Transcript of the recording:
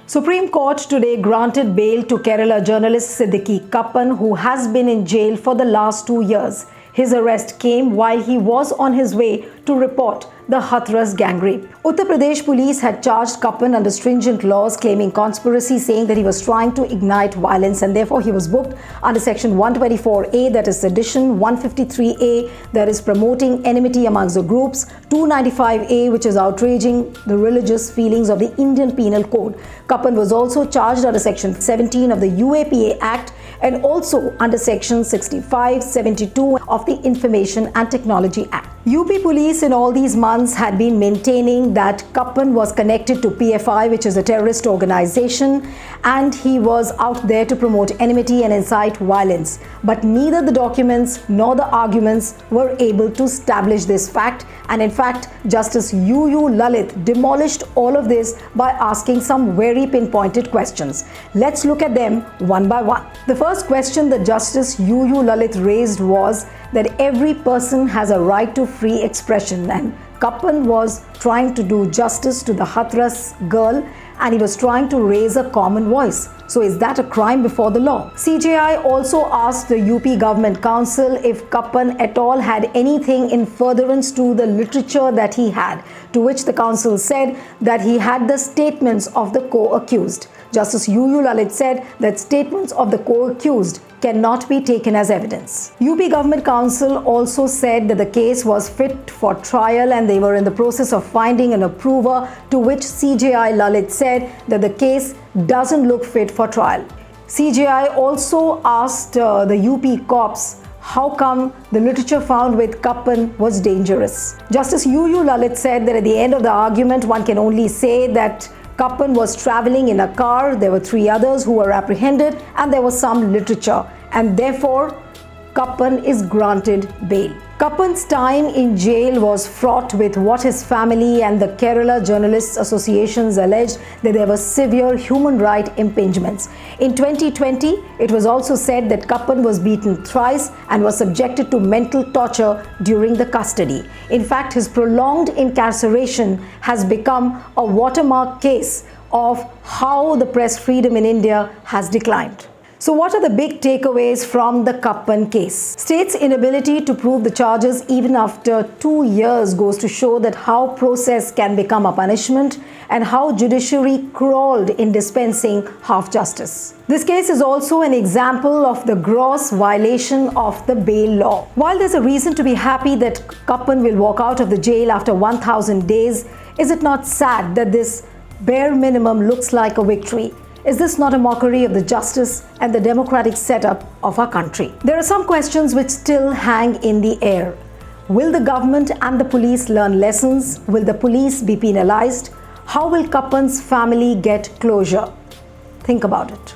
Supreme Court today granted bail to Kerala journalist Siddique Kappan, who has been in jail for the last 2 years. His arrest came while he was on his way to report the Hathras gang rape. Uttar Pradesh police had charged Kappan under stringent laws, claiming conspiracy, saying that he was trying to ignite violence and therefore he was booked under section 124A, that is sedition, 153A, that is promoting enmity amongst the groups, 295A, which is outraging the religious feelings of the Indian Penal Code. Kappan was also charged under section 17 of the UAPA Act and also under section 65, 72 of the Information and Technology Act. UP police in all these months had been maintaining that Kappan was connected to PFI, which is a terrorist organization, and he was out there to promote enmity and incite violence. But neither the documents nor the arguments were able to establish this fact, and in fact, Justice Lalit demolished all of this by asking some very pinpointed questions. Let's look at them one by one. The first question that Justice Lalit raised was that every person has a right to free expression, and Kappan was trying to do justice to the Hathras girl and he was trying to raise a common voice. So is that a crime before the law? CJI also asked the UP Government Council if Kappan at all had anything in furtherance to the literature that he had, to which the council said that he had the statements of the co-accused. Justice Lalit said that statements of the co-accused cannot be taken as evidence. UP Government Council also said that the case was fit for trial and they were in the process of finding an approver, to which CJI Lalit said that the case doesn't look fit for trial. CJI also asked the UP cops how come the literature found with Kappan was dangerous. Justice Lalit said that at the end of the argument, one can only say that Kappan was traveling in a car, there were 3 others who were apprehended, and there was some literature, and therefore Kappan is granted bail. Kappan's time in jail was fraught with what his family and the Kerala Journalists Associations alleged that there were severe human rights impingements. In 2020, it was also said that Kappan was beaten thrice and was subjected to mental torture during the custody. In fact, his prolonged incarceration has become a watermark case of how the press freedom in India has declined. So what are the big takeaways from the Kappan case? State's inability to prove the charges even after 2 years goes to show that how process can become a punishment and how judiciary crawled in dispensing half justice. This case is also an example of the gross violation of the bail law. While there's a reason to be happy that Kappan will walk out of the jail after 1,000 days, is it not sad that this bare minimum looks like a victory? Is this not a mockery of the justice and the democratic setup of our country? There are some questions which still hang in the air. Will the government and the police learn lessons? Will the police be penalized? How will Kappan's family get closure? Think about it.